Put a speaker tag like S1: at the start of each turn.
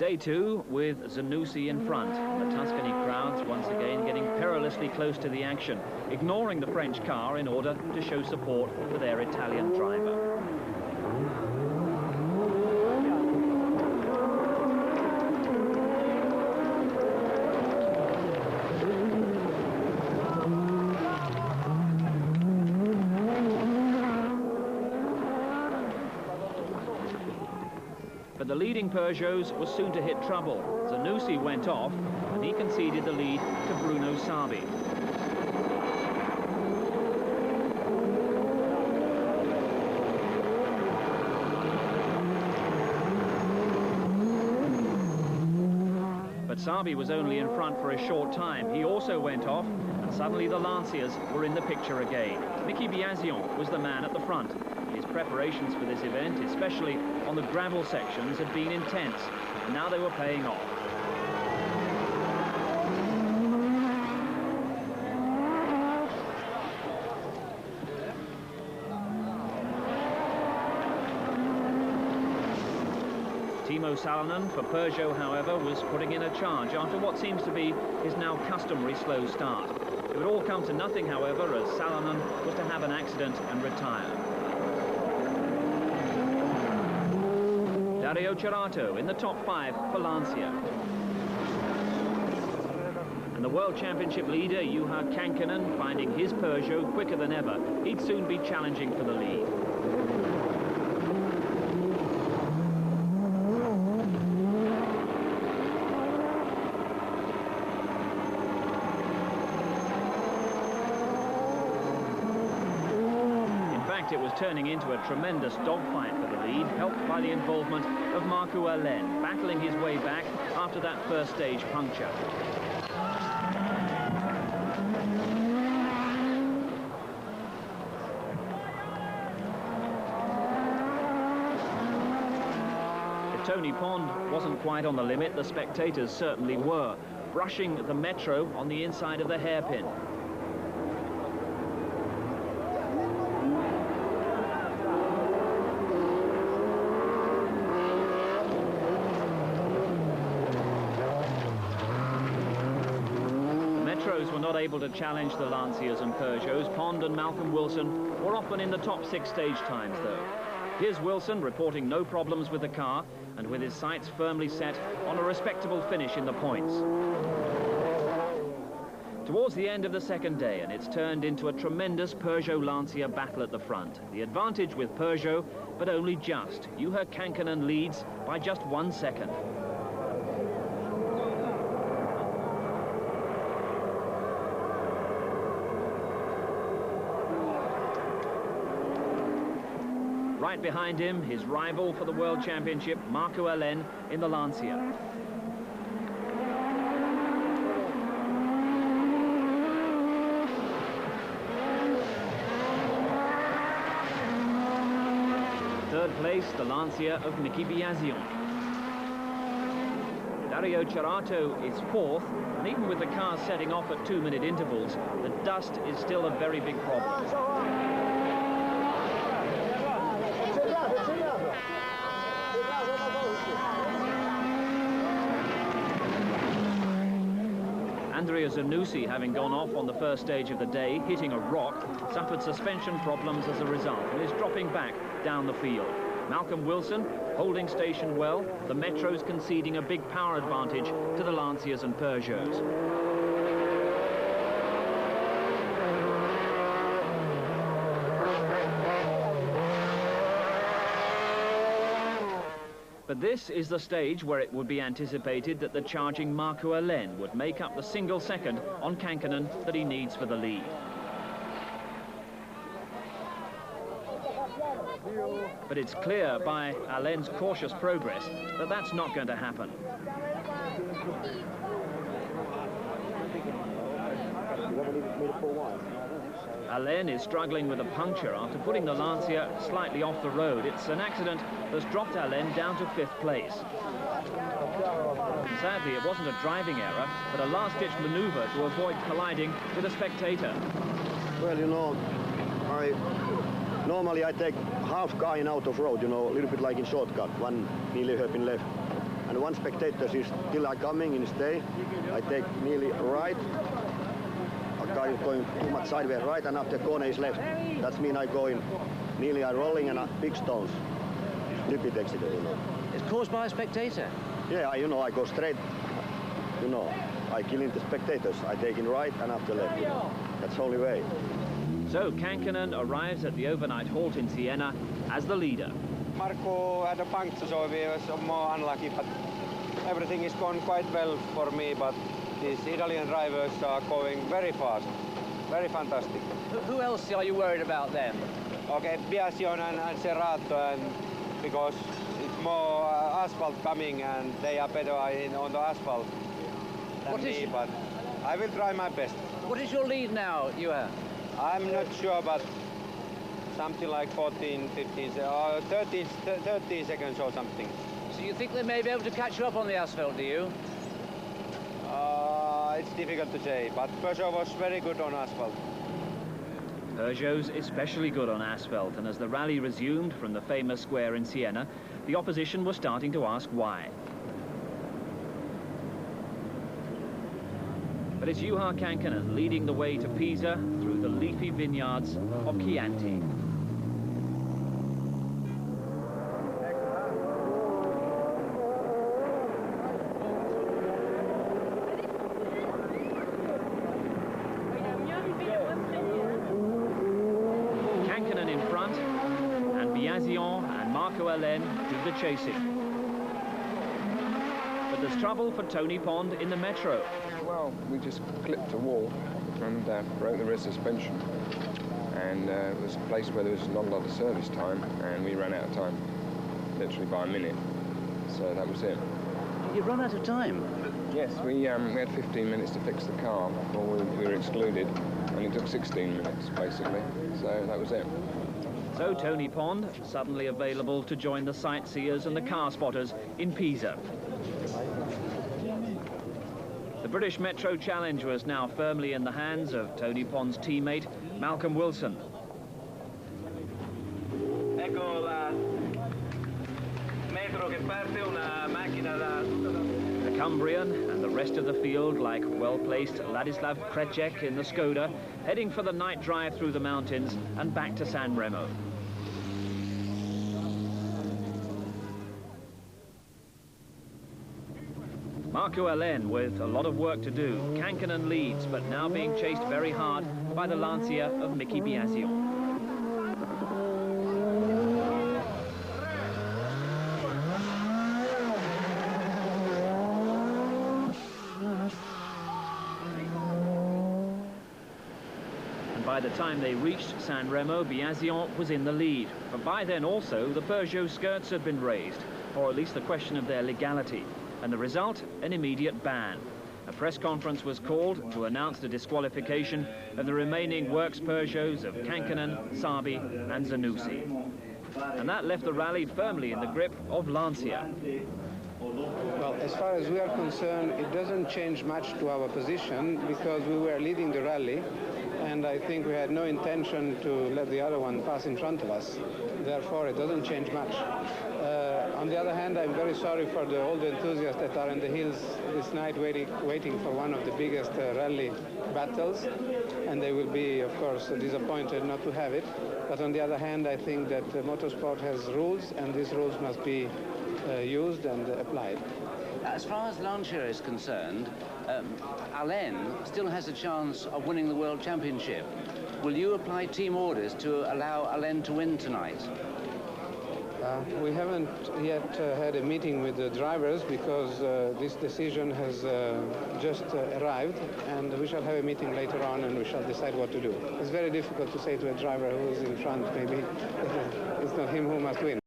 S1: Day two with Zanussi in front. The Tuscany crowds once again getting perilously close to the action, ignoring the French car in order to show support for their Italian driver. But the leading Peugeots was soon to hit trouble. Zanussi went off, and he conceded the lead to Bruno Sabi. But Sabi was only in front for a short time. He also went off, and suddenly the Lanciers were in the picture again. Mickey Biasion was the man at the front. His preparations for this event, especially on the gravel sections, had been intense, and now they were paying off. Timo Salonen for Peugeot, however, was putting in a charge after what seems to be his now customary slow start. It would all come to nothing, however, as Salonen was to have an accident and retire. Dario Cerato in the top 5 for Lancia. And the World Championship leader, Juha Kankkunen, finding his Peugeot quicker than ever. He'd soon be challenging for the lead. It was turning into a tremendous dogfight for the lead, helped by the involvement of Marco Allen, battling his way back after that first stage puncture. If Tony Pond wasn't quite on the limit, the spectators certainly were, brushing the Metro on the inside of the hairpin. Were not able to challenge the Lanciers and Peugeots. Pond and Malcolm Wilson were often in the top 6 stage times, though. Here's Wilson reporting no problems with the car and with his sights firmly set on a respectable finish in the points. Towards the end of the second day, and it's turned into a tremendous Peugeot-Lancia battle at the front. The advantage with Peugeot, but only just. Juha Kankkunen leads by just 1 second. Right behind him, his rival for the World Championship, Marco Allen, in the Lancia. Third place, the Lancia of Mickey Biasion. Dario Cerato is 4th, and even with the car setting off at 2-minute intervals, the dust is still a very big problem. Andrea Zanussi, having gone off on the first stage of the day, hitting a rock, suffered suspension problems as a result and is dropping back down the field. Malcolm Wilson holding station well, the Metros conceding a big power advantage to the Lanciers and Peugeots. But this is the stage where it would be anticipated that the charging Marco Allen would make up the single second on Kankkunen that he needs for the lead. But it's clear by Allen's cautious progress that that's not going to happen. Allen is struggling with a puncture after putting the Lancia slightly off the road. It's an accident that's dropped Allen down to 5th place. Sadly, it wasn't a driving error, but a last-ditch maneuver to avoid colliding with a spectator.
S2: Well, you know, normally I take half car in out of road, you know, a little bit like in shortcut, one nearly hairpin left. and one spectator is still coming in stay. I take nearly right. A car is going too much sideways right, and after corner is left. That means I go in nearly rolling and big stones. Stupid accident, you know.
S3: It's caused by a spectator?
S2: Yeah, you know, I go straight, you know. I kill in the spectators. I take in right and after left, you know. That's the only way.
S1: So Kankkunen arrives at the overnight halt in Siena as the leader.
S4: Marco had a puncture, so we were more unlucky, but everything is gone quite well for me, but these Italian drivers are going very fast, very fantastic.
S3: Who else are you worried about then?
S4: Okay, Biasion and Serrato, and because it's more asphalt coming and they are better on the asphalt than me, but I will try my best.
S3: What is your lead now, Juha?
S4: I'm not sure, but something like 14, 15, or 13 seconds or something.
S3: So you think they may be able to catch you up on the asphalt, do you?
S4: It's difficult to say, but Peugeot was very good on asphalt.
S1: Peugeot's especially good on asphalt, and as the rally resumed from the famous square in Siena, the opposition was starting to ask why. But it's Juha Kankkunen leading the way to Pisa through the leafy vineyards of Chianti. Kankkunen in front, and Biasion and Marco Alén do the chasing. But there's trouble for Tony Pond in the Metro.
S5: Well, we just clipped a wall and broke the rear suspension, and it was a place where there was not a lot of service time, and we ran out of time, literally by a minute. So that was it.
S3: You run out of time?
S5: Yes, we had 15 minutes to fix the car before we were excluded, and it took 16 minutes basically. So that was it.
S1: So Tony Pond suddenly available to join the sightseers and the car spotters in Pisa. The British Metro Challenge was now firmly in the hands of Tony Pond's teammate, Malcolm Wilson. The Cumbrian and the rest of the field, like well-placed Ladislav Krecek in the Skoda, heading for the night drive through the mountains and back to San Remo. Marco Alén with a lot of work to do. Kankkunen leads, but now being chased very hard by the Lancia of Mickey Biasion. And by the time they reached San Remo, Biasion was in the lead. But by then also, the Peugeot skirts had been raised, or at least the question of their legality. And the result, an immediate ban. A press conference was called to announce the disqualification of the remaining works Peugeots of Kankkunen, Sabi and Zanussi. And that left the rally firmly in the grip of Lancia.
S6: Well, as far as we are concerned, it doesn't change much to our position because we were leading the rally, and I think we had no intention to let the other one pass in front of us. Therefore, it doesn't change much. On the other hand, I'm very sorry for all the enthusiasts that are in the hills this night waiting for one of the biggest rally battles, and they will be, of course, disappointed not to have it. But on the other hand, I think that motorsport has rules, and these rules must be used and applied.
S3: As far as Lancia is concerned, Alén still has a chance of winning the World Championship. Will you apply team orders to allow Alén to win tonight?
S6: We haven't yet had a meeting with the drivers because this decision has just arrived, and we shall have a meeting later on and we shall decide what to do. It's very difficult to say to a driver who is in front, maybe it's not him who must win.